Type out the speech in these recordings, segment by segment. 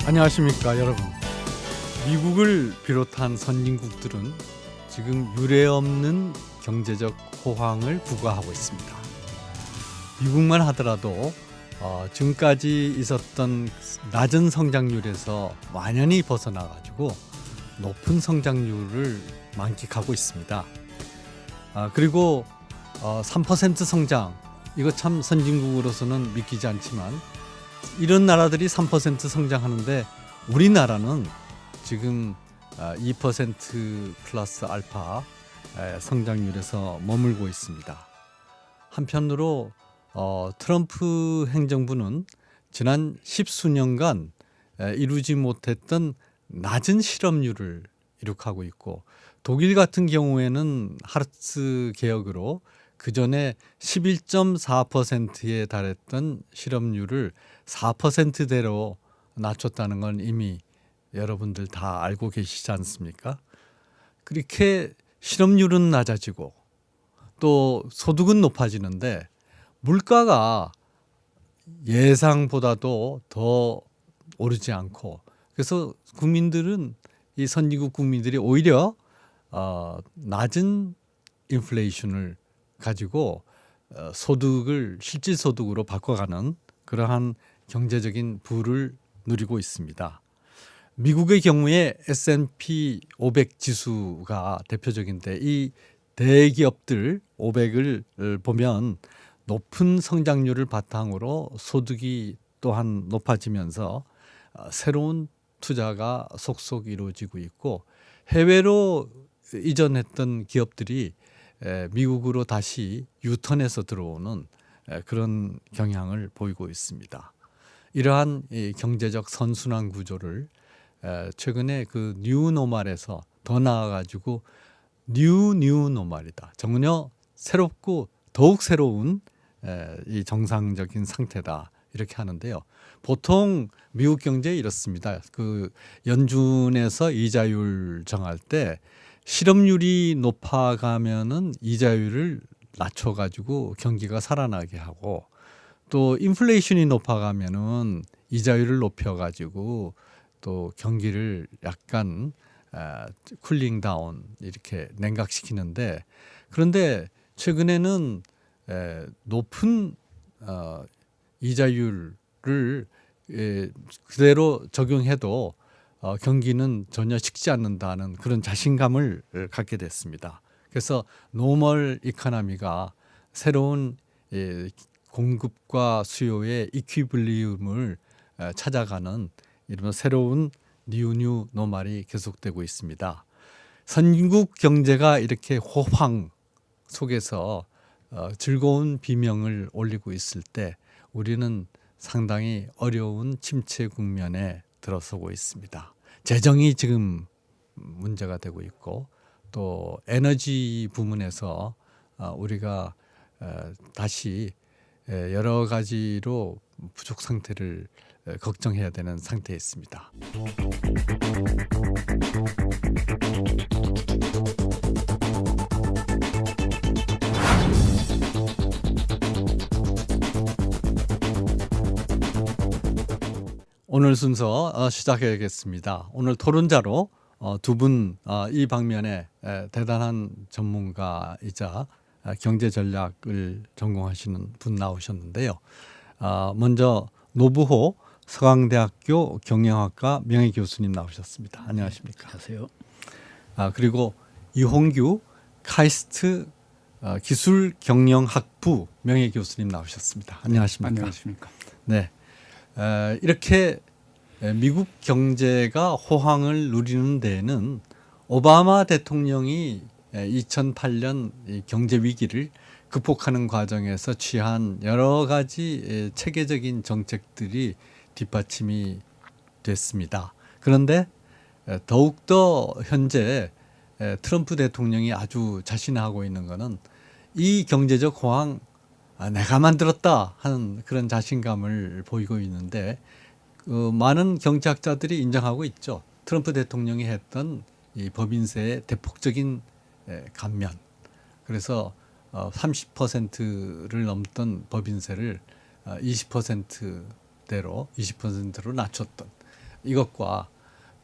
안녕하십니까 여러분. 미국을 비롯한 선진국들은 지금 유례없는 경제적 호황을 부과하고 있습니다. 미국만 하더라도 지금까지 있었던 낮은 성장률에서 완연히 벗어나가지고 높은 성장률을 만끽하고 있습니다. 그리고 3% 성장, 이거 참 선진국으로서는 믿기지 않지만 이런 나라들이 3% 성장하는데 우리나라는 지금 2% 플러스 알파 성장률에서 머물고 있습니다. 한편으로 트럼프 행정부는 지난 10수년간 이루지 못했던 낮은 실업률을 이룩하고 있고, 독일 같은 경우에는 하르츠 개혁으로 그 전에 11.4%에 달했던 실업률을 4%대로 낮췄다는 건 이미 여러분들 다 알고 계시지 않습니까? 그렇게 실업률은 낮아지고 또 소득은 높아지는데 물가가 예상보다도 더 오르지 않고, 그래서 국민들은, 이 선진국 국민들이 오히려 낮은 인플레이션을 가지고 소득을 실질 소득으로 바꿔가는 그러한 경제적인 부를 누리고 있습니다. 미국의 경우에 S&P 500 지수가 대표적인데, 이 대기업들 500을 보면 높은 성장률을 바탕으로 소득이 또한 높아지면서 새로운 투자가 속속 이루어지고 있고, 해외로 이전했던 기업들이 미국으로 다시 유턴해서 들어오는 그런 경향을 보이고 있습니다. 이러한 경제적 선순환 구조를 최근에 그 뉴노멀에서 더 나아가지고 뉴노멀이다, 전혀 새롭고 더욱 새로운 이 정상적인 상태다, 이렇게 하는데요. 보통 미국 경제 이렇습니다. 그 연준에서 이자율 정할 때 실업률이 높아가면은 이자율을 낮춰가지고 경기가 살아나게 하고, 또 인플레이션이 높아가면은 이자율을 높여가지고 또 경기를 약간 쿨링 다운, 이렇게 냉각시키는데, 그런데 최근에는 높은 이자율을 그대로 적용해도 경기는 전혀 식지 않는다는 그런 자신감을 갖게 됐습니다. 그래서 노멀 이코노미가 새로운 공급과 수요의 이퀴빌리움을 찾아가는 이런 새로운 뉴 노멀이 계속되고 있습니다. 선진국 경제가 이렇게 호황 속에서 즐거운 비명을 올리고 있을 때 우리는 상당히 어려운 침체 국면에 들어서고 있습니다. 재정이 지금 문제가 되고 있고, 또 에너지 부문에서 우리가 다시 여러 가지로 부족 상태를 걱정해야 되는 상태에 있습니다. 오늘 순서 시작해야겠습니다. 오늘 토론자로 두 분, 이 방면에 대단한 전문가이자 경제 전략을 전공하시는 분 나오셨는데요. 먼저 노부호 서강대학교 경영학과 명예교수님 나오셨습니다. 안녕하십니까? 안녕하세요. 그리고 이홍규 카이스트 기술경영학부 명예교수님 나오셨습니다. 안녕하십니까? 안녕하십니까? 네. 이렇게 미국 경제가 호황을 누리는 데에는 오바마 대통령이 2008년 경제 위기를 극복하는 과정에서 취한 여러 가지 체계적인 정책들이 뒷받침이 됐습니다. 그런데 더욱더 현재 트럼프 대통령이 아주 자신하고 있는 것은 이 경제적 호황 내가 만들었다 하는 그런 자신감을 보이고 있는데, 많은 경제학자들이 인정하고 있죠. 트럼프 대통령이 했던 이 법인세의 대폭적인 감면, 그래서 30%를 넘던 법인세를 20%대로 20%로 낮췄던, 이것과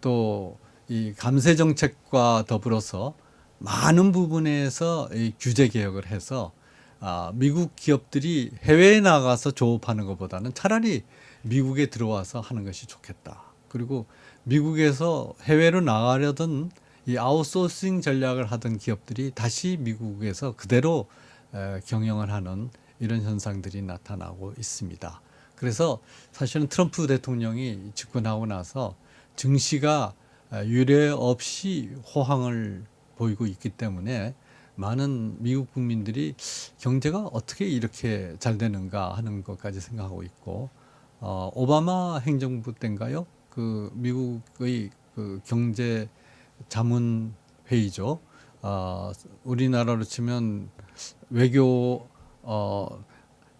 또 이 감세 정책과 더불어서 많은 부분에서 이 규제 개혁을 해서 미국 기업들이 해외에 나가서 조업하는 것보다는 차라리 미국에 들어와서 하는 것이 좋겠다. 그리고 미국에서 해외로 나가려던 이 아웃소싱 전략을 하던 기업들이 다시 미국에서 그대로 경영을 하는 이런 현상들이 나타나고 있습니다. 그래서 사실은 트럼프 대통령이 집권하고 나서 증시가 유례 없이 호황을 보이고 있기 때문에 많은 미국 국민들이 경제가 어떻게 이렇게 잘 되는가 하는 것까지 생각하고 있고, 오바마 행정부 때인가요? 그 미국의 그 경제 자문 회의죠. 우리나라로 치면 외교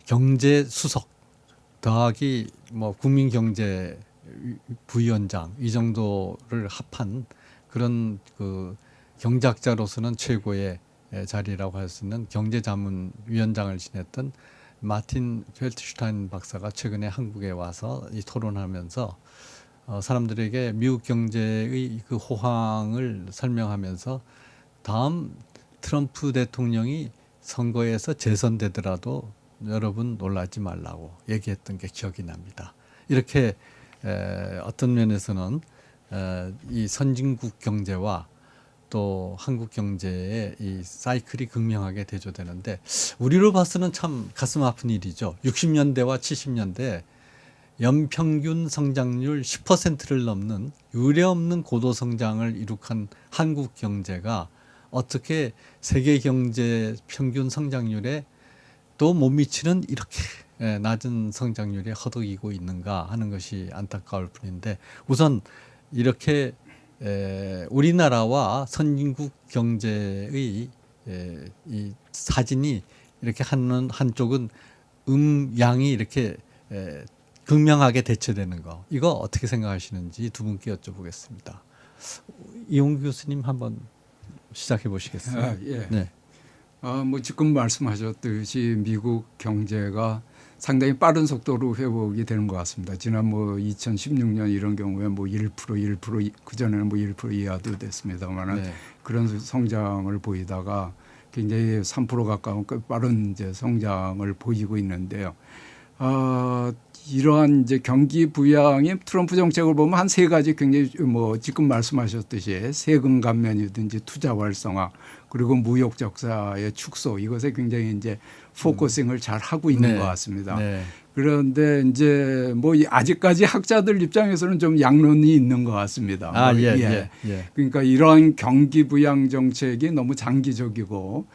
경제 수석 더하기 뭐 국민 경제 부위원장 이 정도를 합한 그런 그 경제학자로서는 최고의 자리라고 할 수 있는 경제자문위원장을 지냈던 마틴 펠트슈타인 박사가 최근에 한국에 와서 이 토론하면서 사람들에게 미국 경제의 그 호황을 설명하면서 다음 트럼프 대통령이 선거에서 재선되더라도 여러분 놀라지 말라고 얘기했던 게 기억이 납니다. 이렇게 어떤 면에서는 이 선진국 경제와 또 한국 경제의 이 사이클이 극명하게 대조되는데, 우리로 봐서는 참 가슴 아픈 일이죠. 60년대와 70년대 연평균 성장률 10%를 넘는 유례없는 고도 성장을 이룩한 한국 경제가 어떻게 세계 경제 평균 성장률에 또 못 미치는 이렇게 낮은 성장률에 허덕이고 있는가 하는 것이 안타까울 뿐인데, 우선 이렇게 우리나라와 선진국 경제의 이 사진이 이렇게 하는 한쪽은 양이 이렇게 극명하게 대체되는 거, 이거 어떻게 생각하시는지 두 분께 여쭤보겠습니다. 이용규 교수님 한번 시작해 보시겠어요? 예. 네. 뭐 지금 말씀하셨듯이 미국 경제가 상당히 빠른 속도로 회복이 되는 것 같습니다. 지난 뭐 2016년 이런 경우에 뭐 1% 그전에는 뭐 1% 이하도 됐습니다만은 네. 그런 성장을 보이다가 굉장히 3% 가까운 빠른 이제 성장을 보이고 있는데요. 이러한 이제 경기 부양의 트럼프 정책을 보면 한 세 가지 굉장히 뭐 지금 말씀하셨듯이 세금 감면이든지 투자 활성화 그리고 무역 적자의 축소, 이것에 굉장히 이제 포커싱을 잘 하고 있는 네. 것 같습니다. 네. 그런데 이제 뭐 아직까지 학자들 입장에서는 좀 양론이 있는 것 같습니다. 예. 그러니까 이러한 경기 부양 정책이 너무 장기적이고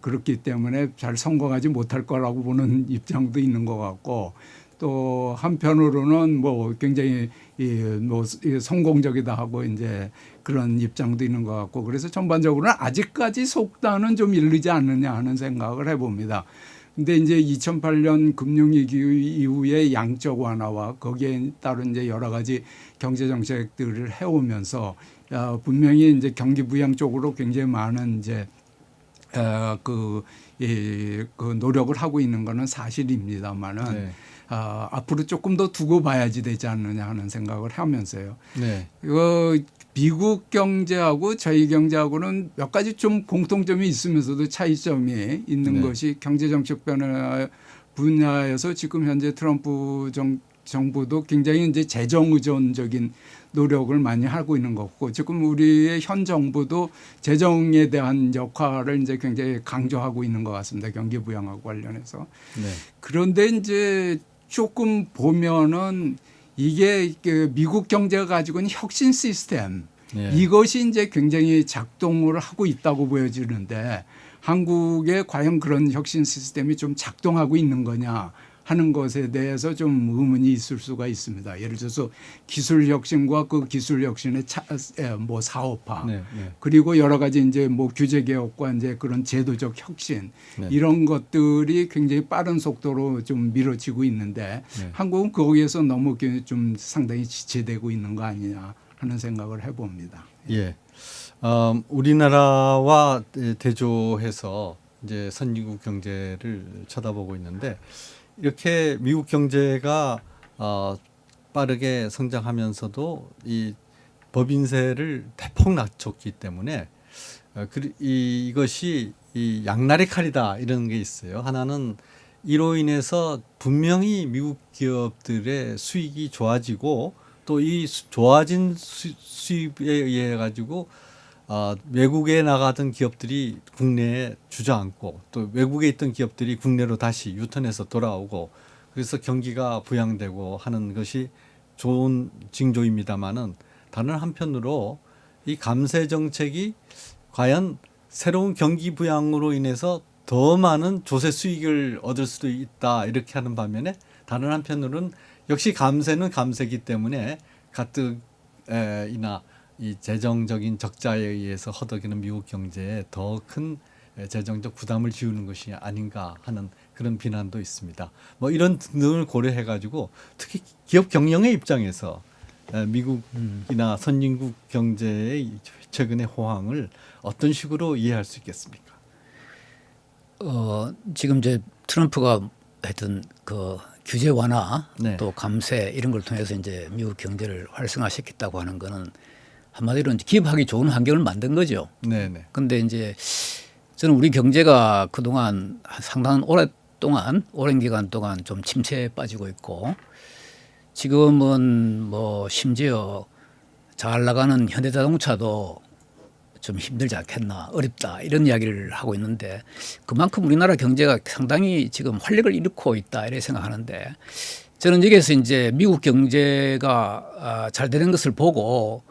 그렇기 때문에 잘 성공하지 못할 거라고 보는 입장도 있는 것 같고, 또 한편으로는 뭐 굉장히 성공적이다 하고 이제 그런 입장도 있는 것 같고, 그래서 전반적으로는 아직까지 속단은 좀 이르지 않느냐 하는 생각을 해봅니다. 근데 이제 2008년 금융위기 이후에 양적 완화와 거기에 따른 이제 여러 가지 경제 정책들을 해오면서 분명히 이제 경기 부양 쪽으로 굉장히 많은 이제 그 노력을 하고 있는 거는 사실입니다만은 네. 앞으로 조금 더 두고 봐야지 되지 않느냐 하는 생각을 하면서요. 네. 이거 미국 경제하고 저희 경제하고는 몇 가지 좀 공통점이 있으면서도 차이점이 있는 네. 것이 경제정책 변화 분야에서 지금 현재 트럼프 정부도 굉장히 이제 재정 의존적인 노력을 많이 하고 있는 거고, 지금 우리의 현 정부도 재정에 대한 역할을 이제 굉장히 강조하고 있는 것 같습니다. 경기 부양하고 관련해서. 네. 그런데 이제 조금 보면은 이게 미국 경제가 가지고 있는 혁신 시스템, 네. 이것이 이제 굉장히 작동을 하고 있다고 보여지는데, 한국에 과연 그런 혁신 시스템이 좀 작동하고 있는 거냐 하는 것에 대해서 좀 의문이 있을 수가 있습니다. 예를 들어서 기술 혁신과 그 기술 혁신의 뭐 사업화, 네. 그리고 여러 가지 이제 뭐 규제 개혁과 이제 그런 제도적 혁신, 네. 이런 것들이 굉장히 빠른 속도로 좀 미뤄지고 있는데 네. 한국은 거기에서 너무 좀 상당히 지체되고 있는 거 아니냐 하는 생각을 해봅니다. 예. 우리나라와 대조해서 이제 선진국 경제를 쳐다보고 있는데, 이렇게 미국 경제가 빠르게 성장하면서도 이 법인세를 대폭 낮췄기 때문에 이것이 이 양날의 칼이다 이런 게 있어요. 하나는 이로 인해서 분명히 미국 기업들의 수익이 좋아지고 또 이 좋아진 수입에 의해 가지고 외국에 나가던 기업들이 국내에 주저앉고 또 외국에 있던 기업들이 국내로 다시 유턴해서 돌아오고 그래서 경기가 부양되고 하는 것이 좋은 징조입니다마는 다른 한편으로 이 감세 정책이 과연 새로운 경기 부양으로 인해서 더 많은 조세 수익을 얻을 수도 있다 이렇게 하는 반면에 다른 한편으로는 역시 감세는 감세이기 때문에 가뜩이나 이 재정적인 적자에 의해서 허덕이는 미국 경제에 더 큰 재정적 부담을 지우는 것이 아닌가 하는 그런 비난도 있습니다. 뭐 이런 등을 고려해 가지고 특히 기업 경영의 입장에서 미국이나 선진국 경제의 최근의 호황을 어떤 식으로 이해할 수 있겠습니까? 지금 이제 트럼프가 했던 그 규제 완화 네. 또 감세 이런 걸 통해서 이제 미국 경제를 활성화시켰다고 하는 거는 한마디로 이제 기업하기 좋은 환경을 만든 거죠. 네네. 근데 이제 저는 우리 경제가 그동안 상당한 오랜 기간 동안 좀 침체에 빠지고 있고 지금은 뭐 심지어 잘 나가는 현대자동차도 좀 힘들지 않겠나 어렵다 이런 이야기를 하고 있는데 그만큼 우리나라 경제가 상당히 지금 활력을 잃고 있다 이렇게 생각하는데 저는 여기에서 이제 미국 경제가 잘 되는 것을 보고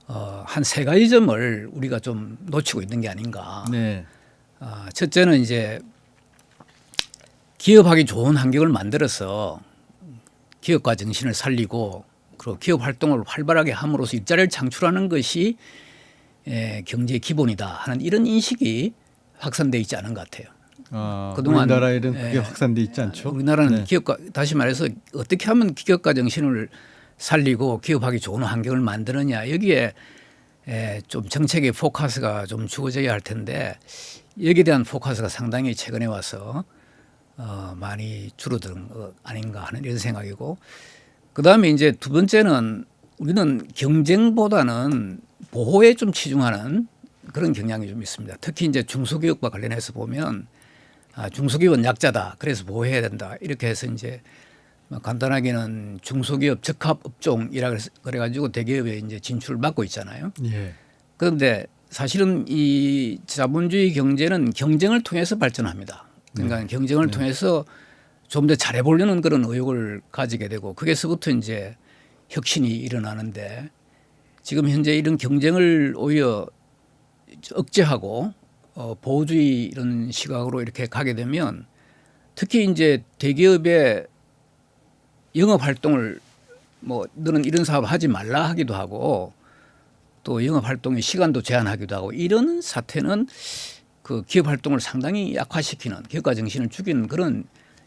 한 세 가지 점을 우리가 좀 놓치고 있는 게 아닌가. 네. 첫째는 이제 기업하기 좋은 환경을 만들어서 기업가 정신을 살리고 그리고 기업 활동을 활발하게 함으로써 일자리를 창출하는 것이 경제의 기본이다 하는 이런 인식이 확산돼 있지 않은 것 같아요. 그동안 우리나라에는 그게 확산돼 있지 않죠? 우리나라는 네. 기업가 다시 말해서 어떻게 하면 기업가 정신을 살리고 기업하기 좋은 환경을 만드느냐 여기에 좀 정책의 포커스가 좀 주어져야 할 텐데 여기에 대한 포커스가 상당히 최근에 와서 많이 줄어든 것 아닌가 하는 이런 생각이고 그다음에 이제 두 번째는 우리는 경쟁보다는 보호에 좀 치중하는 그런 경향이 좀 있습니다. 특히 이제 중소기업과 관련해서 보면 중소기업은 약자다. 그래서 보호해야 된다. 이렇게 해서 이제 간단하게는 중소기업 적합업종이라 그래가지고 대기업에 이제 진출을 막고 있잖아요. 예. 그런데 사실은 이 자본주의 경제는 경쟁을 통해서 발전합니다. 그러니까 경쟁을 통해서 좀 더 잘해보려는 그런 의욕을 가지게 되고 거기서부터 이제 혁신이 일어나는데 지금 현재 이런 경쟁을 오히려 억제하고 보호주의 이런 시각으로 이렇게 가게 되면 특히 이제 대기업의 영업 활동을 뭐 너는 이런 사업 하지 말라 하기도 하고 또 영업 활동의 시간도 제한하기도 하고 이런 사태는 그 기업 활동을 상당히 약화시키는 기업가 정신을 죽이는 그런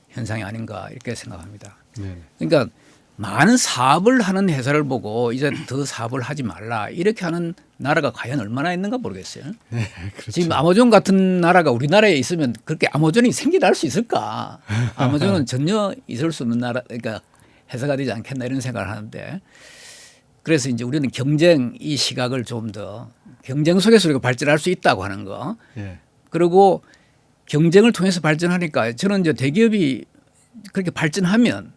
현상이 아닌가 이렇게 생각합니다. 네. 그러니까 많은 사업을 하는 회사를 보고 이제 더 사업을 하지 말라 이렇게 하는 나라가 과연 얼마나 있는가 모르겠어요. 네, 그렇죠. 지금 아마존 같은 나라가 우리나라에 있으면 그렇게 아마존이 생기날 수 있을까? 아마존은 전혀 있을 수 없는 나라, 그러니까 회사가 되지 않겠나 이런 생각을 하는데 그래서 이제 우리는 경쟁 이 시각을 좀 더 경쟁 속에서 우리가 발전할 수 있다고 하는 거. 예. 그리고 경쟁을 통해서 발전하니까 저는 이제 대기업이 그렇게 발전하면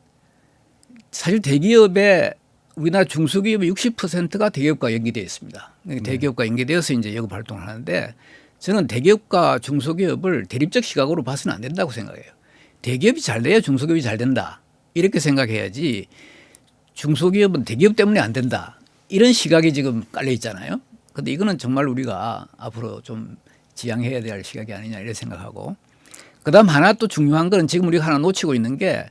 사실 대기업의 우리나라 중소기업의 60%가 대기업과 연계되어 있습니다. 대기업과 연계되어서 이제 영업 활동을 하는데 저는 대기업과 중소기업을 대립적 시각으로 봐서는 안 된다고 생각해요. 대기업이 잘 돼야 중소기업이 잘 된다. 이렇게 생각해야지 중소기업은 대기업 때문에 안 된다. 이런 시각이 지금 깔려 있잖아요. 그런데 이거는 정말 우리가 앞으로 좀 지양해야 될 시각이 아니냐 이렇게 생각하고 그다음 하나 또 중요한 건 지금 우리가 하나 놓치고 있는 게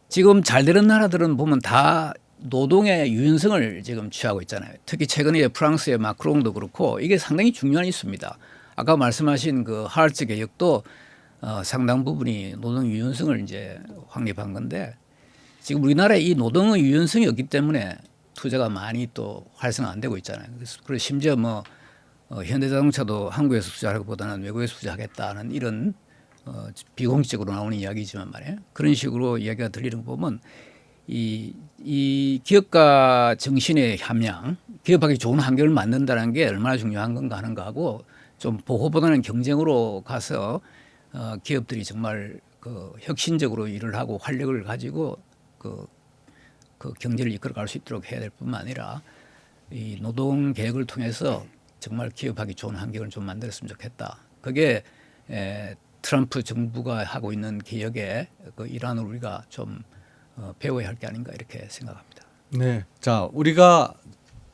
지금 잘 되는 나라들은 보면 다 노동의 유연성을 지금 취하고 있잖아요. 특히 최근에 프랑스의 마크롱도 그렇고 이게 상당히 중요한 이슈입니다. 아까 말씀하신 그 하얼츠 개혁도 상당 부분이 노동 유연성을 이제 확립한 건데 지금 우리나라에 이 노동의 유연성이 없기 때문에 투자가 많이 또 활성화 안 되고 있잖아요. 그래서 심지어 뭐 현대자동차도 한국에서 투자하기보다는 외국에서 투자하겠다는 이런 비공식적으로 나오는 이야기지만 말이에요. 그런 식으로 이야기가 들리는 거 보면 이 기업가 정신의 함양, 기업하기 좋은 환경을 만든다는 게 얼마나 중요한 건가 하는 거하고 좀 보호보다는 경쟁으로 가서 기업들이 정말 그 혁신적으로 일을 하고 활력을 가지고 그 경제를 이끌어갈 수 있도록 해야 될 뿐만 아니라 이 노동 계획을 통해서 정말 기업하기 좋은 환경을 좀 만들었으면 좋겠다. 그게 트럼프 정부가 하고 있는 개혁의 그 일환을 우리가 좀 배워야 할 게 아닌가 이렇게 생각합니다. 네. 자, 우리가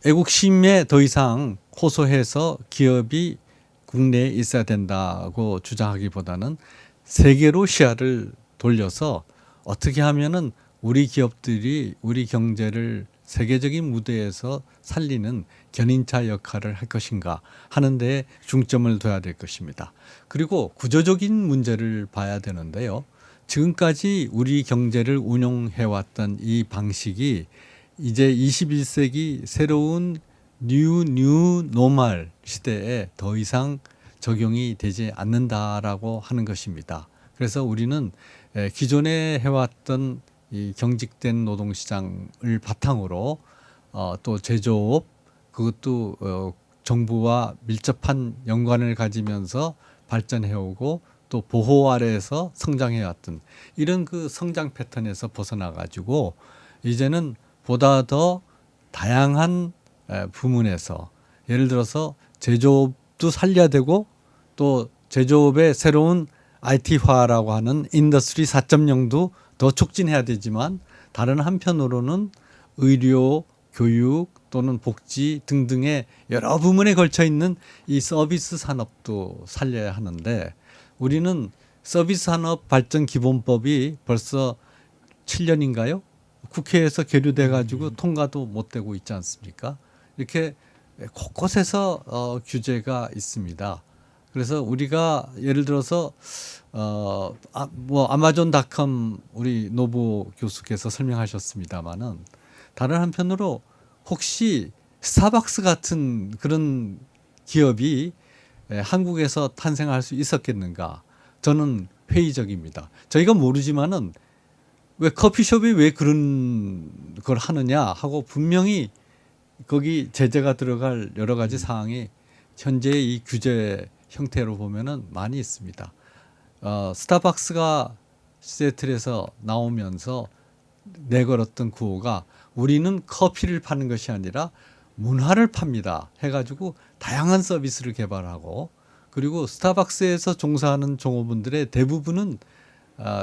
애국심에 더 이상 호소해서 기업이 국내에 있어야 된다고 주장하기보다는 세계로 시야를 돌려서 어떻게 하면은 우리 기업들이 우리 경제를 세계적인 무대에서 살리는 견인차 역할을 할 것인가 하는 데 중점을 둬야 될 것입니다. 그리고 구조적인 문제를 봐야 되는데요. 지금까지 우리 경제를 운용해왔던 이 방식이 이제 21세기 새로운 뉴 노멀 시대에 더 이상 적용이 되지 않는다라고 하는 것입니다. 그래서 우리는 기존에 해왔던 이 경직된 노동시장을 바탕으로 또 제조업 그것도 정부와 밀접한 연관을 가지면서 발전해오고 또 보호 아래에서 성장해왔던 이런 그 성장 패턴에서 벗어나 가지고 이제는 보다 더 다양한 부문에서 예를 들어서 제조업도 살려야 되고 또 제조업의 새로운 IT화라고 하는 인더스트리 4.0도 더 촉진해야 되지만 다른 한편으로는 의료, 교육 또는 복지 등등의 여러 부문에 걸쳐 있는 이 서비스 산업도 살려야 하는데 우리는 서비스 산업 발전 기본법이 벌써 7년인가요? 국회에서 계류돼 가지고 통과도 못 되고 있지 않습니까? 이렇게 곳곳에서 규제가 있습니다. 그래서 우리가 예를 들어서 아마존닷컴 우리 노부 교수께서 설명하셨습니다마는 다른 한편으로 혹시 스타벅스 같은 그런 기업이 한국에서 탄생할 수 있었겠는가? 저는 회의적입니다. 저희가 모르지만은 왜 커피숍이 왜 그런 걸 하느냐 하고 분명히 거기 제재가 들어갈 여러 가지 사항이 현재 이 규제 형태로 보면은 많이 있습니다. 스타벅스가 시애틀에서 나오면서 내걸었던 구호가 우리는 커피를 파는 것이 아니라 문화를 팝니다 해가지고 다양한 서비스를 개발하고 그리고 스타벅스에서 종사하는 종업원들의 대부분은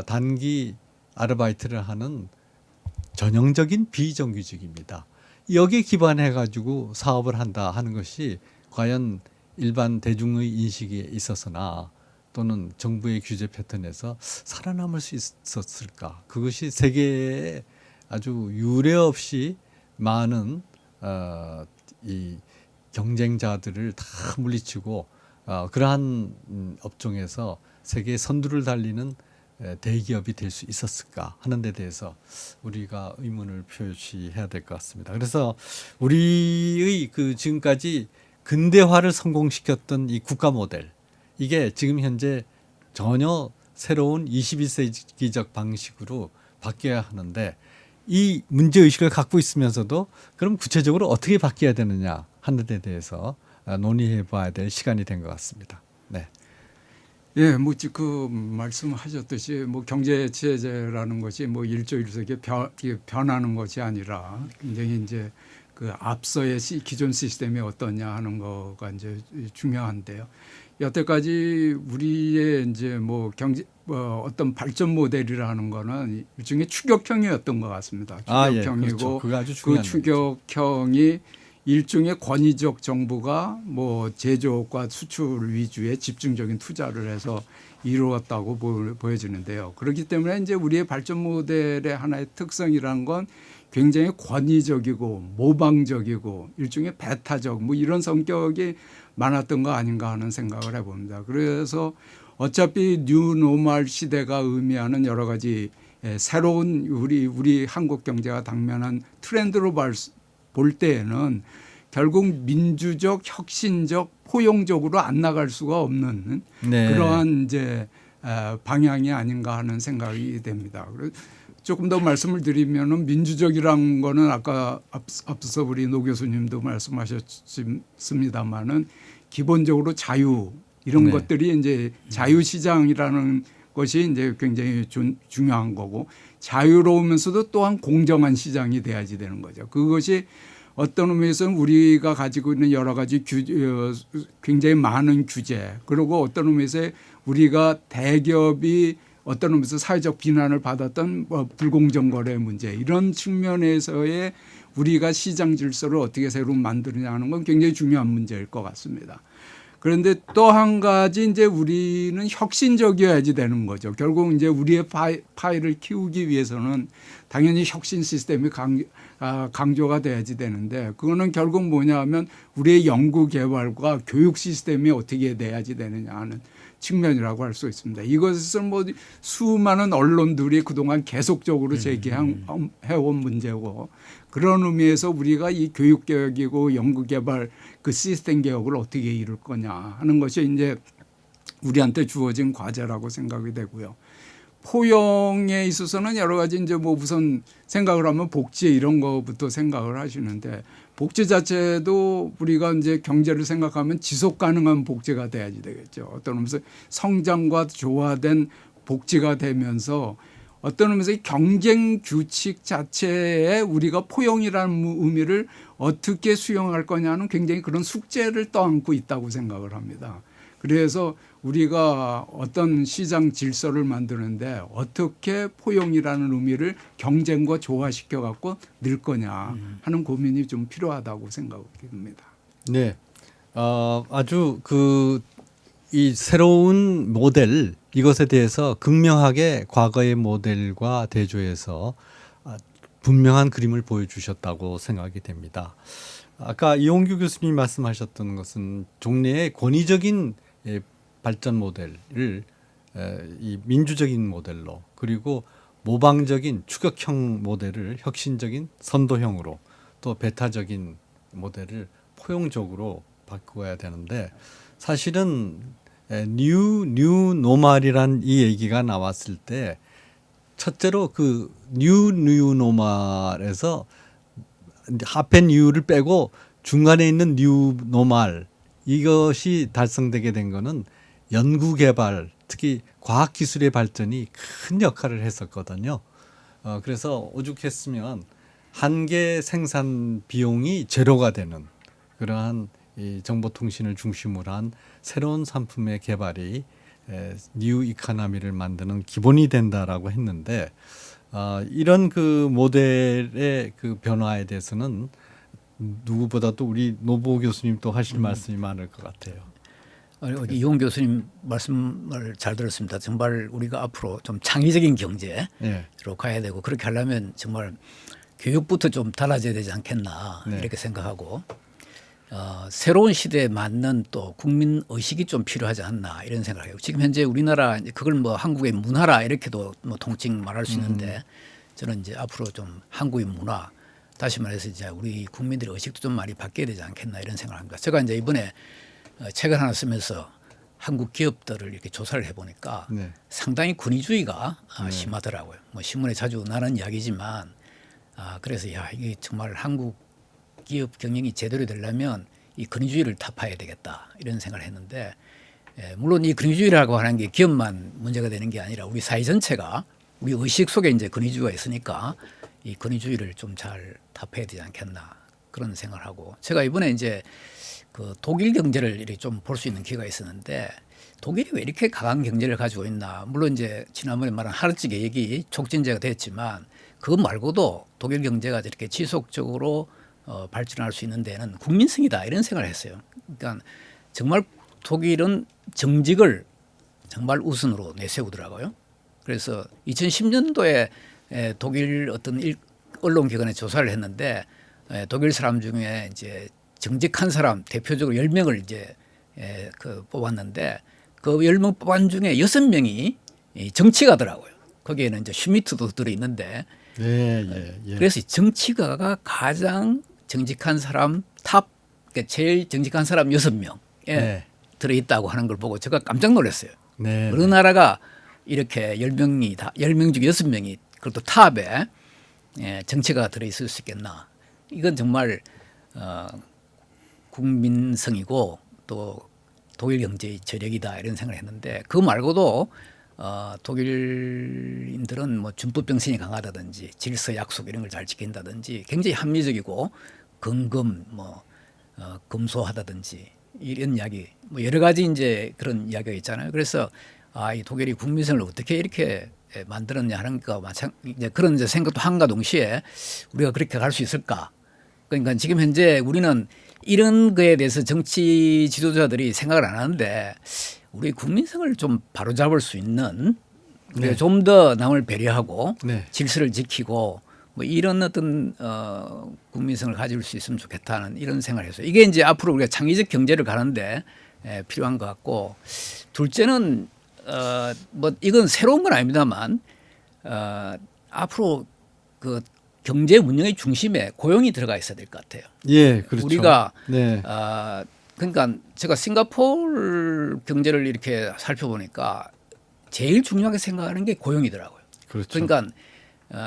단기 아르바이트를 하는 전형적인 비정규직입니다. 여기에 기반해 가지고 사업을 한다 하는 것이 과연 일반 대중의 인식에 있어서나 또는 정부의 규제 패턴에서 살아남을 수 있었을까? 그것이 세계에 아주 유례 없이 많은 이 경쟁자들을 다 물리치고 그러한 업종에서 세계 선두를 달리는 대기업이 될 수 있었을까 하는 데 대해서 우리가 의문을 표시해야 될 것 같습니다. 그래서 우리의 그 지금까지 근대화를 성공시켰던 이 국가 모델 이게 지금 현재 전혀 새로운 21세기적 방식으로 바뀌어야 하는데 이 문제의식을 갖고 있으면서도 그럼 구체적으로 어떻게 바뀌어야 되느냐 하는 데 대해서 논의해 봐야 될 시간이 된 것 같습니다. 네. 예, 뭐 그 말씀하셨듯이 뭐 경제 제재라는 것이 뭐 일조일석에 변하는 것이 아니라 굉장히 이제 그 앞서의 기존 시스템이 어떠냐 하는 거가 이제 중요한데요. 여태까지 우리의 이제 뭐 경제 어떤 발전 모델이라는 거는 일종의 추격형이었던 것 같습니다. 추격형이고 그렇죠. 그 추격형이 일종의 권위적 정부가 뭐 제조업과 수출 위주의 집중적인 투자를 해서 이루었다고 보여지는데요. 그렇기 때문에 이제 우리의 발전 모델의 하나의 특성이란 건 굉장히 권위적이고 모방적이고 일종의 배타적 뭐 이런 성격이 많았던 거 아닌가 하는 생각을 해봅니다. 그래서 어차피 뉴 노멀 시대가 의미하는 여러 가지 새로운 우리 한국 경제가 당면한 트렌드로 볼 때에는 결국 민주적, 혁신적, 포용적으로 안 나갈 수가 없는 그러한 이제 방향이 아닌가 하는 생각이 됩니다. 조금 더 말씀을 드리면은 민주적이란 거는 아까 앞서 우리 노 교수님도 말씀하셨습니다만은 기본적으로 자유 이런 네. 것들이 이제 자유시장이라는 것이 이제 굉장히 중요한 거고 자유로우면서도 또한 공정한 시장이 돼야지 되는 거죠. 그것이 어떤 의미에서는 우리가 가지고 있는 여러 가지 굉장히 많은 규제 그리고 어떤 의미에서 우리가 대기업이 어떤 의미에서 사회적 비난을 받았던 불공정 거래 문제 이런 측면에서의 우리가 시장 질서를 어떻게 새로 만드느냐 하는 건 굉장히 중요한 문제일 것 같습니다. 그런데 또 한 가지 이제 우리는 혁신적이어야지 되는 거죠. 결국 이제 우리의 파이를 키우기 위해서는 당연히 혁신 시스템이 강조가 돼야지 되는데 그거는 결국 뭐냐 하면 우리의 연구 개발과 교육 시스템이 어떻게 돼야지 되느냐 하는 측면이라고 할 수 있습니다. 이것은 뭐 수많은 언론들이 그동안 계속적으로 제기해온 문제고 그런 의미에서 우리가 이 교육 개혁이고 연구 개발 그 시스템 개혁을 어떻게 이룰 거냐 하는 것이 이제 우리한테 주어진 과제라고 생각이 되고요. 포용에 있어서는 여러 가지 이제 뭐 우선 생각을 하면 복지 이런 거부터 생각을 하시는데 복지 자체도 우리가 이제 경제를 생각하면 지속 가능한 복지가 돼야지 되겠죠. 어떤 의미에서 성장과 조화된 복지가 되면서 어떤 의미에서 경쟁 규칙 자체에 우리가 포용이라는 의미를 어떻게 수용할 거냐는 굉장히 그런 숙제를 떠안고 있다고 생각을 합니다. 그래서 우리가 어떤 시장 질서를 만드는데 어떻게 포용이라는 의미를 경쟁과 조화시켜 갖고 늘 거냐 하는 고민이 좀 필요하다고 생각합니다. 네, 아주 이 새로운 모델 이것에 대해서 극명하게 과거의 모델과 대조해서 분명한 그림을 보여주셨다고 생각이 됩니다. 아까 이용규 교수님이 말씀하셨던 것은 종래의 권위적인 발전 모델을 이 민주적인 모델로 그리고 모방적인 추격형 모델을 혁신적인 선도형으로 또 배타적인 모델을 포용적으로 바꾸어야 되는데 사실은 뉴 노멀이란 이 얘기가 나왔을 때 첫째로 그 뉴 노멀에서 앞에 뉴를 빼고 중간에 있는 뉴 노멀 이것이 달성되게 된 거는 연구 개발 특히 과학 기술의 발전이 큰 역할을 했었거든요. 그래서 오죽했으면 한계 생산 비용이 제로가 되는 그러한 이 정보통신을 중심으로 한 새로운 상품의 개발이 뉴 이코노미를 만드는 기본이 된다라고 했는데 이런 그 모델의 그 변화에 대해서는 누구보다도 우리 노보 교수님 또 하실 말씀이 많을 것 같아요. 이용 교수님 말씀을 잘 들었습니다. 정말 우리가 앞으로 좀 창의적인 경제로 가야 되고 그렇게 하려면 정말 교육부터 좀 달라져야 되지 않겠나 이렇게 생각하고 새로운 시대에 맞는 또 국민 의식이 좀 필요하지 않나 이런 생각을 해요. 지금 현재 우리나라 그걸 뭐 한국의 문화라 이렇게도 뭐 통칭 말할 수 있는데 저는 이제 앞으로 좀 한국의 문화 다시 말해서 이제 우리 국민들의 의식도 좀 많이 바뀌어야 되지 않겠나 이런 생각을 합니다. 제가 이제 이번에 책을 하나 쓰면서 한국 기업들을 이렇게 조사를 해보니까 상당히 권위주의가 심하더라고요. 뭐 신문에 자주 나는 이야기지만 그래서 야 이게 정말 한국 기업 경영이 제대로 되려면 이 권위주의를 타파해야 되겠다 이런 생각을 했는데 물론 이 권위주의라고 하는 게 기업만 문제가 되는 게 아니라 우리 사회 전체가 우리 의식 속에 이제 권위주의가 있으니까 이 권위주의를 좀 잘 타파해야 되지 않겠나 그런 생각을 하고 제가 이번에 이제 그 독일 경제를 이렇게 좀 볼 수 있는 기회가 있었는데 독일이 왜 이렇게 강한 경제를 가지고 있나 물론 이제 지난번에 말한 하르츠 계획이 촉진제가 됐지만 그것 말고도 독일 경제가 이렇게 지속적으로 발전할 수 있는 데는 국민성이다 이런 생각을 했어요. 그러니까 정말 독일은 정직을 정말 우선으로 내세우더라고요. 그래서 2010년도에 독일 어떤 언론기관에 조사를 했는데 독일 사람 중에 이제 정직한 사람 대표적으로 10명을 이제 뽑았는데 그 10명 뽑은 중에 6명이 정치가더라고요. 거기에는 이제 슈미트도 들어있는데 그래서 정치가가 가장 정직한 사람 그러니까 제일 정직한 사람 6명에 들어있다고 하는 걸 보고 제가 깜짝 놀랐어요. 어느 나라가 이렇게 10명 중에 6명이 그것도 탑에 정체가 들어있을 수 있겠나. 이건 정말 국민성이고 또 독일 경제의 저력이다 이런 생각을 했는데 그 말고도 독일인들은 뭐 준법정신이 강하다든지 질서 약속 이런 걸 잘 지킨다든지 굉장히 합리적이고 근검 검소하다든지 이런 이야기 뭐 여러 가지 이제 그런 이야기가 있잖아요. 그래서 이 독일이 국민성을 어떻게 이렇게 만들었냐 하는 거 이제 그런 이제 생각도 한가 동시에 우리가 그렇게 갈 수 있을까? 그러니까 지금 현재 우리는 이런 거에 대해서 정치 지도자들이 생각을 안 하는데 우리 국민성을 좀 바로잡을 수 있는 우리가 네. 좀 더 남을 배려하고 네. 질서를 지키고 뭐 이런 어떤 국민성을 가질 수 있으면 좋겠다는 이런 생각을 했어요. 이게 이제 앞으로 우리가 창의적 경제를 가는데 필요한 것 같고 둘째는 뭐 이건 새로운 건 아닙니다만 앞으로 그 경제 운영의 중심에 고용이 들어가 있어야 될 것 같아요. 예, 그렇죠. 우리가 네. 그러니까 제가 싱가포르 경제를 이렇게 살펴보니까 제일 중요하게 생각하는 게 고용이더라고요. 그렇죠. 그러니까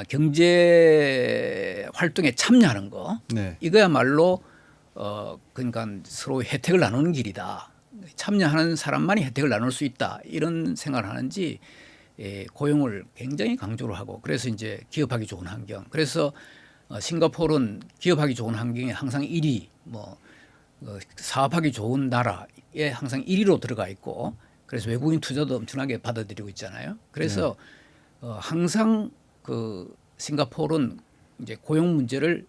경제 활동에 참여하는 거 네. 이거야말로 그러니까 서로 혜택을 나누는 길이다. 참여하는 사람만이 혜택을 나눌 수 있다. 이런 생각을 하는지 고용을 굉장히 강조를 하고 그래서 이제 기업하기 좋은 환경. 그래서 싱가포르는 기업하기 좋은 환경에 항상 1위, 사업하기 좋은 나라에 항상 1위로 들어가 있고 그래서 외국인 투자도 엄청나게 받아들이고 있잖아요. 그래서 항상 그 싱가포르는 이제 고용 문제를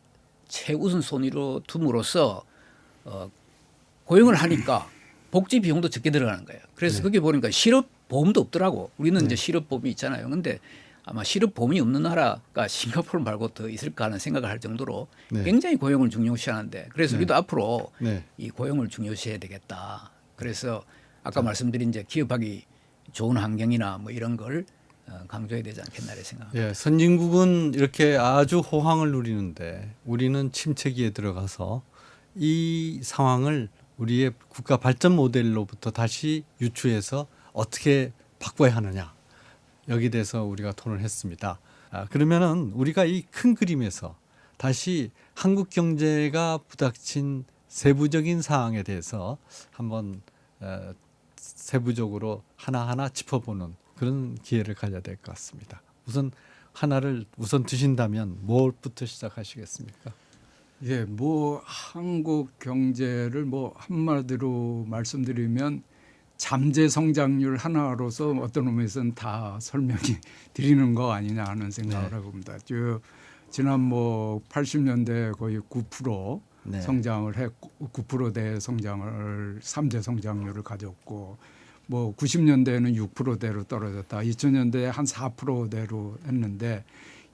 최우선 순위로 둠으로써 고용을 하니까 복지 비용도 적게 들어가는 거예요. 그래서 네. 거기 보니까 실업보험도 없더라고. 우리는 이제 실업보험이 있잖아요. 근데 아마 실업보험이 없는 나라가 싱가포르 말고 더 있을까 하는 생각을 할 정도로 네. 굉장히 고용을 중요시하는데 그래서 우리도 앞으로 네. 이 고용을 중요시해야 되겠다. 그래서 아까 말씀드린 이제 기업하기 좋은 환경이나 뭐 이런 걸 강조해야 되지 않겠나 이런 생각합니다. 예, 선진국은 이렇게 아주 호황을 누리는데 우리는 침체기에 들어가서 이 상황을 우리의 국가 발전 모델로부터 다시 유추해서 어떻게 바꿔야 하느냐 여기 대해서 우리가 토론을 했습니다. 그러면은 우리가 이 큰 그림에서 다시 한국 경제가 부닥친 세부적인 사항에 대해서 한번 세부적으로 하나하나 짚어보는 그런 기회를 가져야 될 것 같습니다. 우선 하나를 우선 드신다면 뭘부터 시작하시겠습니까? 예, 뭐 한국 경제를 뭐 한마디로 말씀드리면 잠재 성장률 하나로서 어떤 의미에서는 다 설명이 드리는 거 아니냐 하는 생각을 하고 봅니다. 지난 뭐 80년대 거의 9% 네. 성장을 했고 9%대 성장을 3대 성장률을 가졌고 뭐 90년대에는 6%대로 떨어졌다. 2000년대에 한 4%대로 했는데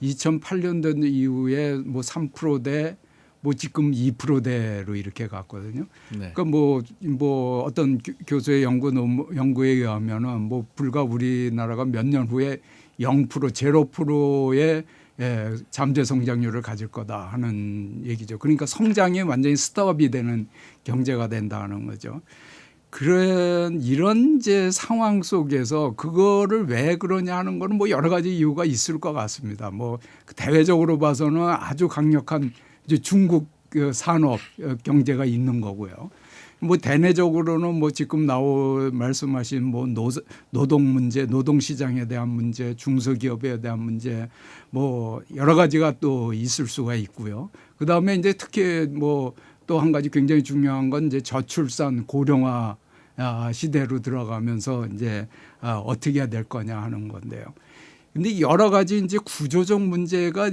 2008년도 이후에 뭐 3%대 뭐 지금 2%대로 이렇게 갔거든요. 네. 그러니까 뭐 어떤 교수의 연구에 의하면은 뭐 불과 우리나라가 몇 년 후에 0% 0%의 잠재 성장률을 가질 거다 하는 얘기죠. 그러니까 성장이 완전히 스톱이 되는 경제가 된다는 거죠. 이런 이제 상황 속에서 그거를 왜 그러냐 하는 거는 뭐 여러 가지 이유가 있을 것 같습니다. 뭐 대외적으로 봐서는 아주 강력한 이제 중국 산업 경제가 있는 거고요. 뭐 대내적으로는 뭐 지금 말씀하신 뭐 노동 문제, 노동 시장에 대한 문제, 중소기업에 대한 문제, 뭐 여러 가지가 또 있을 수가 있고요. 그 다음에 이제 특히 뭐 또 한 가지 굉장히 중요한 건 이제 저출산 고령화 시대로 들어가면서 이제 어떻게 해야 될 거냐 하는 건데요. 근데 여러 가지 이제 구조적 문제가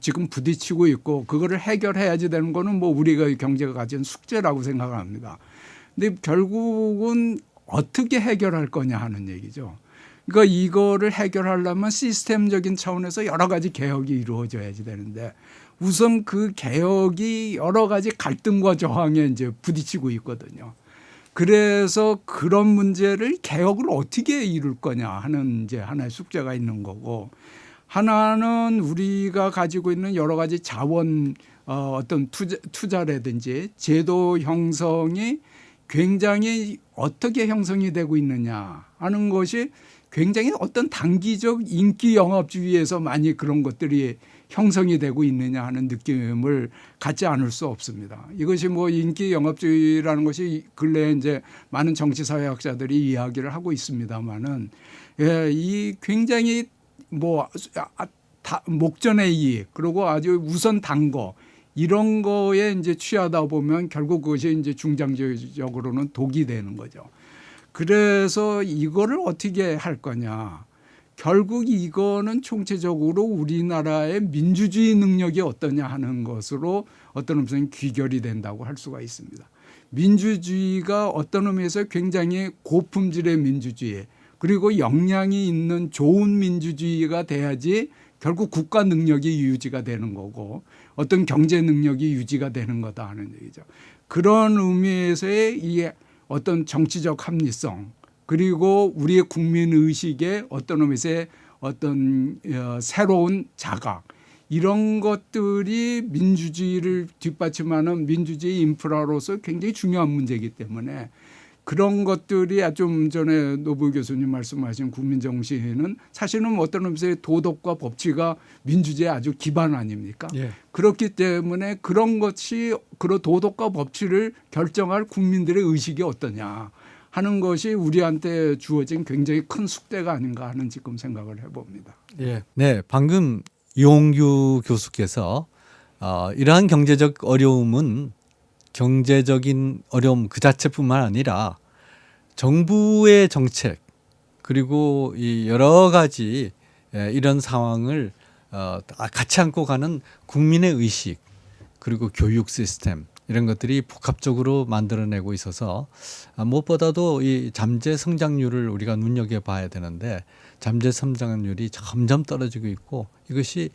지금 부딪히고 있고 그거를 해결해야지 되는 거는 뭐 우리가 경제가 가진 숙제라고 생각을 합니다. 근데 결국은 어떻게 해결할 거냐 하는 얘기죠. 그러니까 이거를 해결하려면 시스템적인 차원에서 여러 가지 개혁이 이루어져야지 되는데 우선 그 개혁이 여러 가지 갈등과 저항에 이제 부딪히고 있거든요. 그래서 그런 문제를 개혁을 어떻게 이룰 거냐 하는 이제 하나의 숙제가 있는 거고 하나는 우리가 가지고 있는 여러 가지 자원 어떤 투자라든지 제도 형성이 굉장히 어떻게 형성이 되고 있느냐 하는 것이 굉장히 어떤 단기적 인기 영합주의에서 많이 그런 것들이 형성이 되고 있느냐 하는 느낌을 갖지 않을 수 없습니다. 이것이 뭐 인기 영합주의라는 것이 근래에 이제 많은 정치사회학자들이 이야기를 하고 있습니다만은 예, 이 굉장히 뭐 목전의 이익 그리고 아주 우선 단 거 이런 거에 이제 취하다 보면 결국 그것이 이제 중장기적으로는 독이 되는 거죠. 그래서 이거를 어떻게 할 거냐. 결국 이거는 총체적으로 우리나라의 민주주의 능력이 어떠냐 하는 것으로 어떤 의미에서 귀결이 된다고 할 수가 있습니다. 민주주의가 어떤 의미에서 굉장히 고품질의 민주주의 그리고 역량이 있는 좋은 민주주의가 돼야지 결국 국가 능력이 유지가 되는 거고 어떤 경제 능력이 유지가 되는 거다 하는 얘기죠. 그런 의미에서의 이 어떤 정치적 합리성 그리고 우리의 국민 의식의 어떤 의미에서의 어떤 새로운 자각 이런 것들이 민주주의를 뒷받침하는 민주주의 인프라로서 굉장히 중요한 문제이기 때문에 그런 것들이 좀 전에 노부 교수님 말씀하신 국민정신은 사실은 어떤 의미에서 도덕과 법치가 민주주의의 아주 기반 아닙니까? 예. 그렇기 때문에 그런 것이 그런 도덕과 법치를 결정할 국민들의 의식이 어떠냐 하는 것이 우리한테 주어진 굉장히 큰 숙제가 아닌가 하는 지금 생각을 해봅니다. 예. 네, 방금 이용규 교수께서 이러한 경제적 어려움은 경제적인 어려움 그 자체뿐만 아니라 정부의 정책 그리고 이 여러 가지 이런 상황을 같이 안고 가는 국민의 의식 그리고 교육 시스템 이런 것들이 복합적으로 만들어내고 있어서 무엇보다도 이 잠재 성장률을 우리가 눈여겨봐야 되는데 잠재 성장률이 점점 떨어지고 있고 이것이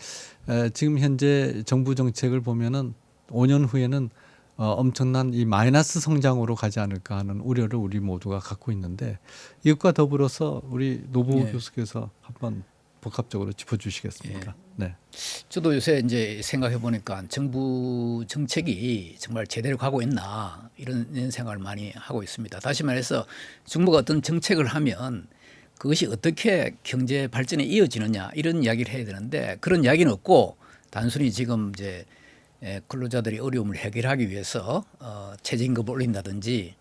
지금 현재 정부 정책을 보면은 5년 후에는 엄청난 이 마이너스 성장으로 가지 않을까 하는 우려를 우리 모두가 갖고 있는데 이것과 더불어서 우리 노부 예. 교수께서 한번 복합적으로 짚어주시겠습니까? 네. 저도 요새 이제 생각해 보니까 정부 정책이 정말 제대로 가고 있나 이런 생각을 많이 하고 있습니다. 다시 말해서 정부가 어떤 정책을 하면 그것이 어떻게 경제 발전에 이어지느냐 이런 이야기를 해야 되는데 그런 이야기는 없고 단순히 지금 이제 근로자들이 어려움을 해결하기 위해서 최저임금을 올린다든지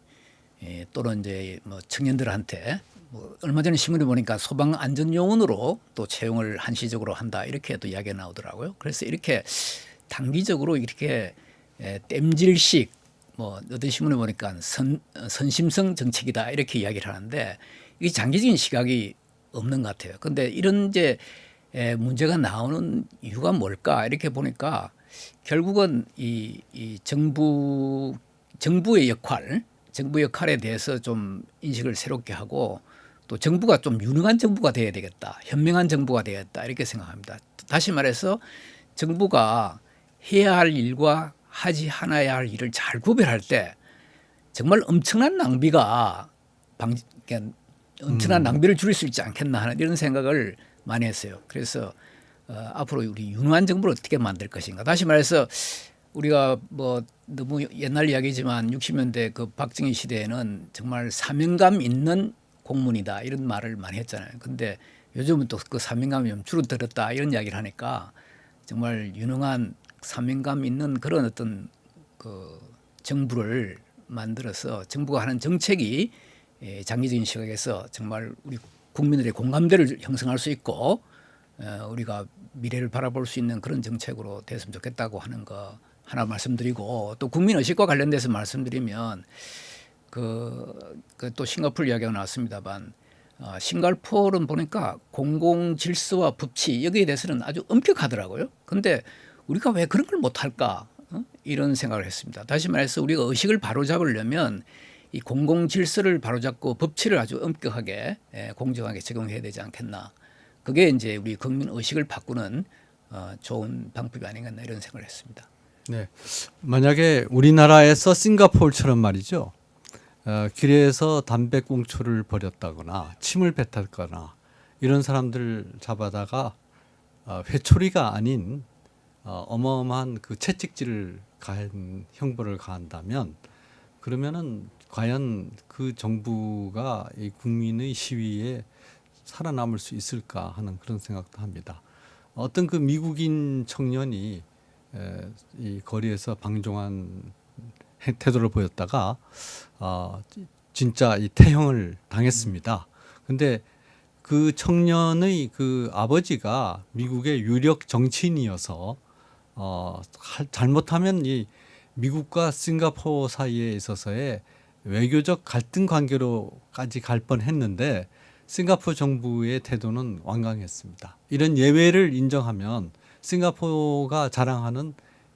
또는 이제 뭐 청년들한테 뭐 얼마 전에 신문에 보니까 소방 안전 요원으로 또 채용을 한시적으로 한다 이렇게 또 이야기가 나오더라고요. 그래서 이렇게 단기적으로 이렇게 땜질식 뭐 어떤 신문에 보니까 선심성 정책이다 이렇게 이야기를 하는데 이게 장기적인 시각이 없는 것 같아요. 그런데 이런 이제 문제가 나오는 이유가 뭘까 이렇게 보니까 결국은 이 정부의 역할에 대해서 좀 인식을 새롭게 하고 또 정부가 좀 유능한 정부가 돼야 되겠다. 현명한 정부가 되겠다. 이렇게 생각합니다. 다시 말해서 정부가 해야 할 일과 하지 않아야 할 일을 잘 구별할 때 정말 엄청난 낭비가 엄청난 낭비를 줄일 수 있지 않겠나 하는 이런 생각을 많이 했어요. 그래서 앞으로 우리 유능한 정부를 어떻게 만들 것인가. 다시 말해서 우리가 뭐 너무 옛날 이야기지만 60년대 그 박정희 시대에는 정말 사명감 있는 공무원이다 이런 말을 많이 했잖아요. 근데 요즘은 또 그 사명감이 좀 줄어들었다 이런 이야기를 하니까 정말 유능한 사명감 있는 그런 어떤 그 정부를 만들어서 정부가 하는 정책이 장기적인 시각에서 정말 우리 국민들의 공감대를 형성할 수 있고 우리가 미래를 바라볼 수 있는 그런 정책으로 됐으면 좋겠다고 하는 거 하나 말씀드리고 또 국민 의식과 관련돼서 말씀드리면 또 싱가포르 이야기가 나왔습니다만 싱가포르는 보니까 공공 질서와 법치 여기에 대해서는 아주 엄격하더라고요. 그런데 우리가 왜 그런 걸 못할까 이런 생각을 했습니다. 다시 말해서 우리가 의식을 바로잡으려면 이 공공 질서를 바로잡고 법치를 아주 엄격하게 공정하게 적용해야 되지 않겠나. 그게 이제 우리 국민 의식을 바꾸는 좋은 방법이 아닌가 이런 생각을 했습니다. 네. 만약에 우리나라에서 싱가포르처럼 말이죠. 길에서 담배꽁초를 버렸다거나 침을 뱉었거나 이런 사람들 잡아다가 회초리가 아닌 어마어마한 그 채찍질을 가한 형벌을 가한다면 그러면은 과연 그 정부가 이 국민의 시위에 살아남을 수 있을까 하는 그런 생각도 합니다. 어떤 그 미국인 청년이 이 거리에서 방종한 태도를 보였다가 진짜 이 태형을 당했습니다. 근데 그 청년의 그 아버지가 미국의 유력 정치인이어서 잘못하면 이 미국과 싱가포르 사이에 있어서의 외교적 갈등 관계로까지 갈 뻔했는데 싱가포르 정부의 태도는 완강했습니다. 이런 예외를 인정하면 싱가포르가 자랑하는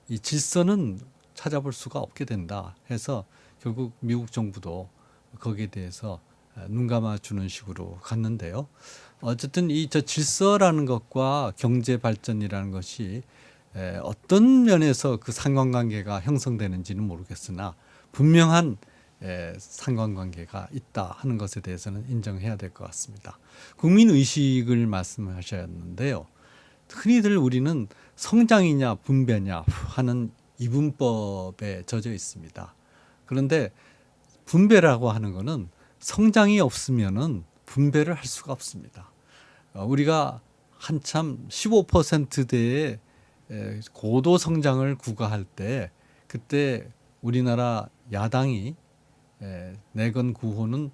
이 질서는 찾아볼 수가 없게 된다 해서 결국 미국 정부도 거기에 대해서 눈 감아주는 식으로 갔는데요. 어쨌든 이 저 질서라는 것과 경제 발전이라는 것이 어떤 면에서 그 상관관계가 형성되는지는 모르겠으나 분명한 상관관계가 있다 하는 것에 대해서는 인정해야 될 것 같습니다. 국민의식을 말씀하셨는데요. 흔히들 우리는 성장이냐 분배냐 하는 이분법에 젖어 있습니다. 그런데 분배라고 하는 것은 성장이 없으면은 분배를 할 수가 없습니다. 우리가 한참 15%대의 고도 성장을 구가할 때 그때 우리나라 야당이 내건 구호는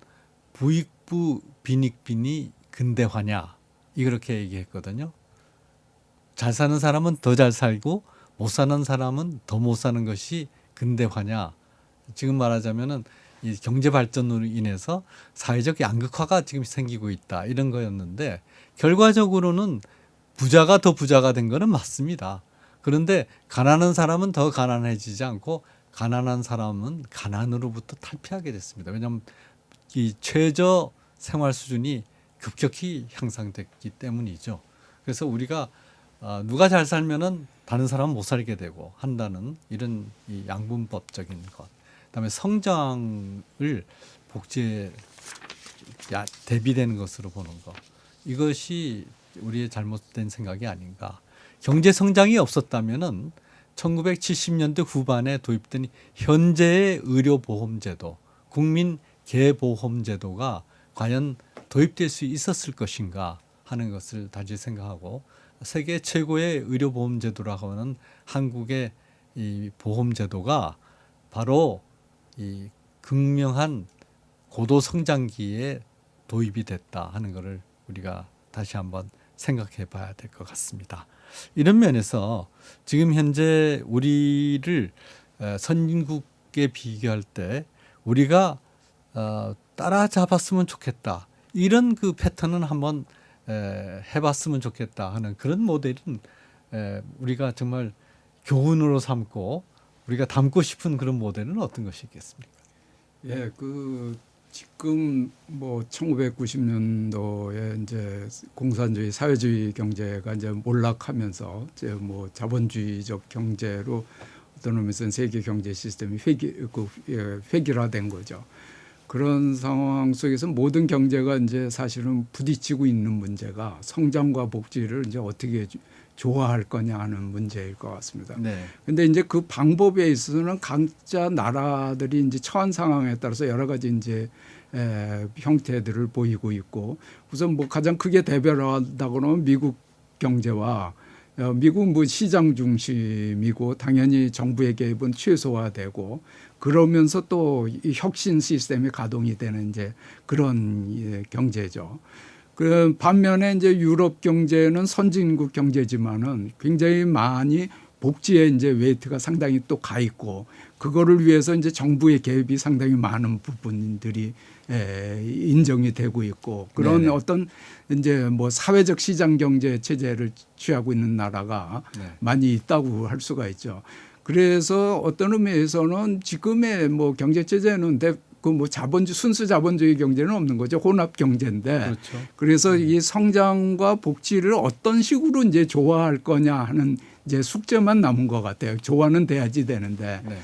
부익부 빈익빈이 근대화냐 이렇게 얘기했거든요. 잘 사는 사람은 더 잘 살고 못 사는 사람은 더 못 사는 것이 근대화냐. 지금 말하자면은 이 경제 발전으로 인해서 사회적 양극화가 지금 생기고 있다 이런 거였는데 결과적으로는 부자가 더 부자가 된 거는 맞습니다. 그런데 가난한 사람은 더 가난해지지 않고 가난한 사람은 가난으로부터 탈피하게 됐습니다. 왜냐하면 이 최저 생활 수준이 급격히 향상됐기 때문이죠. 그래서 우리가 누가 잘 살면은 다른 사람은 못 살게 되고 한다는 이런 이 양분법적인 것. 그다음에 성장을 복지에 대비되는 것으로 보는 것. 이것이 우리의 잘못된 생각이 아닌가. 경제 성장이 없었다면은 1970년대 후반에 도입된 현재의 의료보험제도, 국민개보험제도가 과연 도입될 수 있었을 것인가 하는 것을 다시 생각하고 세계 최고의 의료보험제도라고 하는 한국의 이 보험제도가 바로 이 극명한 고도 성장기에 도입이 됐다 하는 것을 우리가 다시 한번 생각해 봐야 될 것 같습니다. 이런 면에서 지금 현재 우리를 선진국에 비교할 때 우리가 따라잡았으면 좋겠다. 이런 그 패턴은 한번 해봤으면 좋겠다 하는 그런 모델은 우리가 정말 교훈으로 삼고 우리가 담고 싶은 그런 모델은 어떤 것이 있겠습니까? 예, 그 지금 뭐 1990년도에 이제 공산주의, 사회주의 경제가 이제 몰락하면서 이제 뭐 자본주의적 경제로 어떤 의미에서는 세계 경제 시스템이 획일화된 거죠. 그런 상황 속에서 모든 경제가 이제 사실은 부딪히고 있는 문제가 성장과 복지를 이제 어떻게 조화할 거냐 하는 문제일 것 같습니다. 네. 근데 이제 그 방법에 있어서는 각자 나라들이 이제 처한 상황에 따라서 여러 가지 이제 형태들을 보이고 있고 우선 뭐 가장 크게 대별하다고 하면 미국 경제와 미국 뭐 시장 중심이고 당연히 정부의 개입은 최소화되고 그러면서 또 이 혁신 시스템이 가동이 되는 이제 그런 경제죠. 그 반면에 이제 유럽 경제는 선진국 경제지만은 굉장히 많이 복지에 이제 웨이트가 상당히 또 가 있고 그거를 위해서 이제 정부의 개입이 상당히 많은 부분들이 인정이 되고 있고 그런 네네. 어떤 이제 뭐 사회적 시장 경제 체제를 취하고 있는 나라가 네. 많이 있다고 할 수가 있죠. 그래서 어떤 의미에서는 지금의 뭐 경제 체제는 그 뭐 자본주의 순수 자본주의 경제는 없는 거죠. 혼합 경제인데. 그렇죠. 그래서 이 성장과 복지를 어떤 식으로 이제 조화할 거냐 하는 이제 숙제만 남은 것 같아요. 조화는 돼야지 되는데. 네.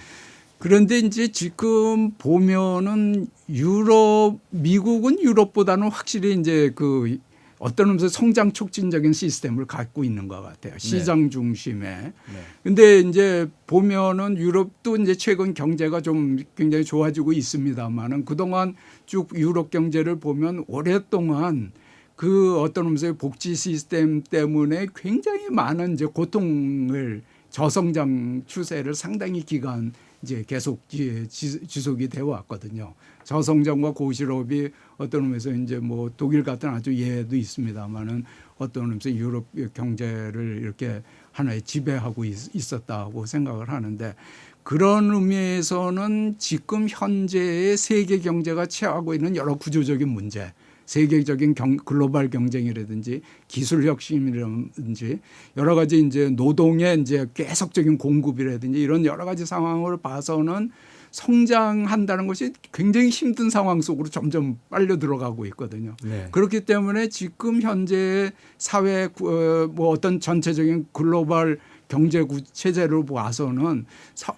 그런데 이제 지금 보면은 미국은 유럽보다는 확실히 이제 그 어떤 의미에서 성장 촉진적인 시스템을 갖고 있는 것 같아요. 시장 중심에. 네. 근데 이제 보면은 유럽도 이제 최근 경제가 좀 굉장히 좋아지고 있습니다만은 그동안 쭉 유럽 경제를 보면 오랫동안 그 어떤 의미에서 복지 시스템 때문에 굉장히 많은 이제 고통을 저성장 추세를 상당히 기간 이제 계속 지속이 되어 왔거든요. 저성장과 고실업이 어떤 의미에서 이제 뭐 독일 같은 아주 예도 있습니다만은 어떤 의미에서 유럽 경제를 이렇게 하나의 지배하고 있었다고 생각을 하는데, 그런 의미에서는 지금 현재의 세계 경제가 취하고 있는 여러 구조적인 문제, 세계적인 글로벌 경쟁이라든지 기술 혁신이라든지 여러 가지 이제 노동의 이제 계속적인 공급이라든지 이런 여러 가지 상황을 봐서는 성장한다는 것이 굉장히 힘든 상황 속으로 점점 빨려 들어가고 있거든요. 네. 그렇기 때문에 지금 현재 사회 뭐 어떤 전체적인 글로벌 경제 체제를 봐서는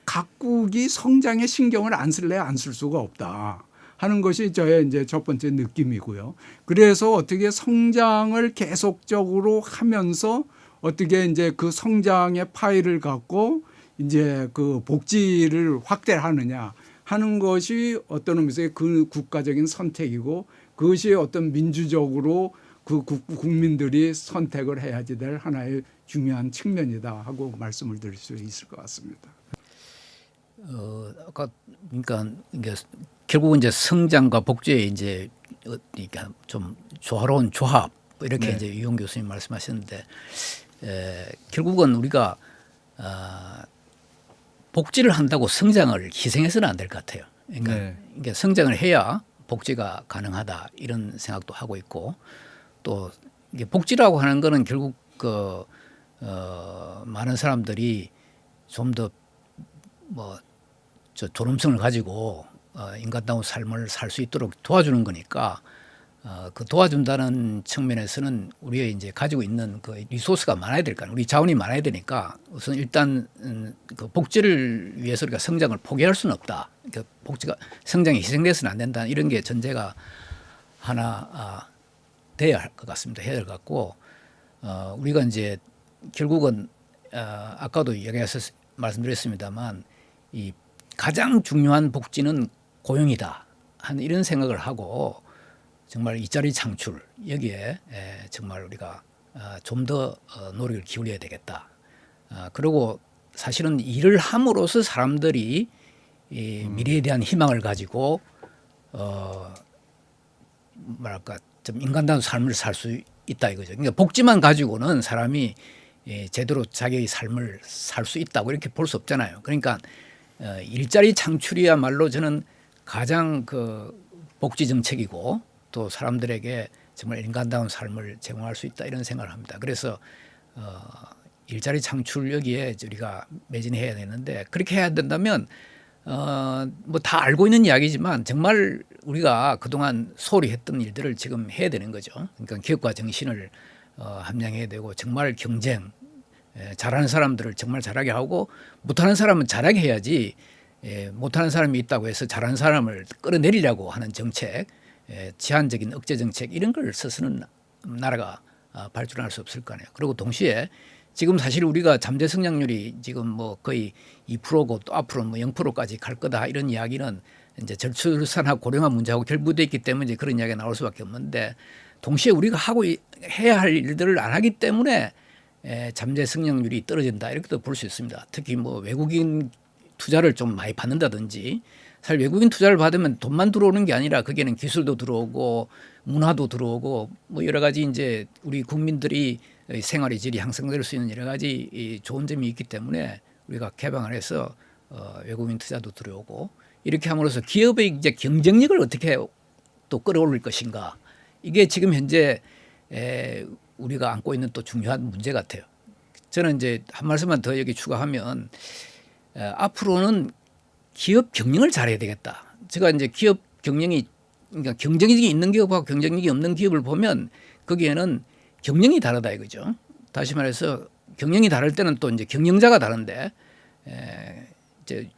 각국이 성장에 신경을 안 쓸래 안 쓸 수가 없다 하는 것이 저의 이제 첫 번째 느낌이고요. 그래서 어떻게 성장을 계속적으로 하면서 어떻게 이제 그 성장의 파일을 갖고 이제 그 복지를 확대하느냐 하는 것이 어떤 의미에서 그 국가적인 선택이고, 그것이 어떤 민주적으로 그 국민들이 선택을 해야지 될 하나의 중요한 측면이다 하고 말씀을 드릴 수 있을 것 같습니다. 아까 그러니까 이게 결국은 이제 성장과 복지의 이제 그러니까 좀 조화로운 조합 이렇게 네. 이제 유용 교수님 말씀하셨는데, 결국은 우리가 복지를 한다고 성장을 희생해서는 안 될 것 같아요. 그러니까 네. 이게 성장을 해야 복지가 가능하다 이런 생각도 하고 있고, 또 이게 복지라고 하는 거는 결국 많은 사람들이 좀 더 뭐 존엄성을 가지고 인간다운 삶을 살 수 있도록 도와주는 거니까, 그 도와준다는 측면에서는 우리가 이제 가지고 있는 그 리소스가 많아야 될 거 아니에요. 우리 자원이 많아야 되니까 우선 일단 그 복지를 위해서 우리가 성장을 포기할 수는 없다. 그 복지가 성장이 희생돼서는 안 된다. 이런 게 전제가 하나 돼야 할 것 같습니다. 해야 될 것 같고, 우리가 이제 결국은 아까도 말씀드렸습니다만 이 가장 중요한 복지는 고용이다 하는 이런 생각을 하고, 정말 일자리 창출 여기에 정말 우리가 좀 더 노력을 기울여야 되겠다. 그리고 사실은 일을 함으로써 사람들이 이 미래에 대한 희망을 가지고 뭐랄까 좀 인간다운 삶을 살 수 있다 이거죠. 그러니까 복지만 가지고는 사람이 제대로 자기의 삶을 살 수 있다고 이렇게 볼 수 없잖아요. 그러니까 일자리 창출이야말로 저는 가장 그 복지 정책이고, 또 사람들에게 정말 인간다운 삶을 제공할 수 있다 이런 생각을 합니다. 그래서 일자리 창출 여기에 우리가 매진해야 되는데, 그렇게 해야 된다면 뭐 다 알고 있는 이야기지만 정말 우리가 그동안 소홀히 했던 일들을 지금 해야 되는 거죠. 그러니까 기업가 정신을 함양해야 되고, 정말 경쟁 잘하는 사람들을 정말 잘하게 하고, 못하는 사람은 잘하게 해야지 못하는 사람이 있다고 해서 잘하는 사람을 끌어내리려고 하는 정책, 제한적인 억제 정책 이런 걸 써서는 나라가 발전할 수 없을 거 아니에요. 그리고 동시에 지금 사실 우리가 잠재 성장률이 지금 뭐 거의 2%고 또 앞으로 뭐 0%까지 갈 거다 이런 이야기는 이제 저출산하고 고령화 문제하고 결부되어 있기 때문에 이제 그런 이야기가 나올 수밖에 없는데, 동시에 우리가 해야 할 일들을 안 하기 때문에 잠재 성장률이 떨어진다 이렇게도 볼 수 있습니다. 특히 뭐 외국인 투자를 좀 많이 받는다든지, 사실 외국인 투자를 받으면 돈만 들어오는 게 아니라 거기에는 기술도 들어오고 문화도 들어오고 뭐 여러 가지 이제 우리 국민들이 생활의 질이 향상될 수 있는 여러 가지 좋은 점이 있기 때문에 우리가 개방을 해서 외국인 투자도 들어오고, 이렇게 함으로써 기업의 이제 경쟁력을 어떻게 또 끌어올릴 것인가, 이게 지금 현재 우리가 안고 있는 또 중요한 문제 같아요. 저는 이제 한 말씀만 더 여기 추가하면, 앞으로는 기업 경영을 잘해야 되겠다. 제가 이제 기업 경영이, 그러니까 경쟁력이 있는 기업하고 경쟁력이 없는 기업을 보면 거기에는 경영이 다르다 이거죠. 다시 말해서 경영이 다를 때는 또 이제 경영자가 다른데, 이제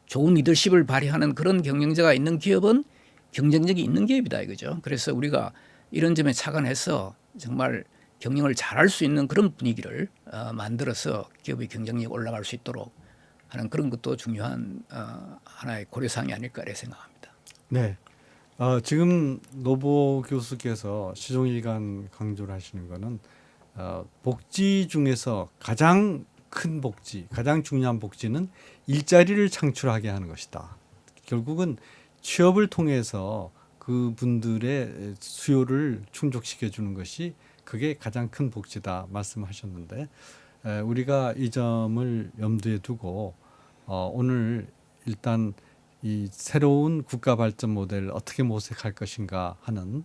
좋은 리더십을 발휘하는 그런 경영자가 있는 기업은 경쟁력이 있는 기업이다 이거죠. 그래서 우리가 이런 점에 착안해서 정말 경영을 잘할 수 있는 그런 분위기를 만들어서 기업의 경쟁력이 올라갈 수 있도록 하는 그런 것도 중요한 하나의 고려사항이 아닐까 이렇게 생각합니다. 네. 지금 노보 교수께서 시종일관 강조를 하시는 거는 복지 중에서 가장 큰 복지, 가장 중요한 복지는 일자리를 창출하게 하는 것이다. 결국은 취업을 통해서 그분들의 수요를 충족시켜 주는 것이 그게 가장 큰 복지다 말씀하셨는데 우리가 이 점을 염두에 두고 오늘 일단 이 새로운 국가 발전 모델을 어떻게 모색할 것인가 하는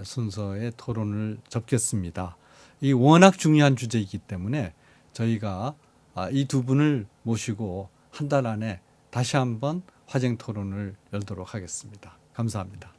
순서의 토론을 접겠습니다. 이 워낙 중요한 주제이기 때문에 저희가 이 두 분을 모시고 한 달 안에 다시 한번 화쟁 토론을 열도록 하겠습니다. 감사합니다.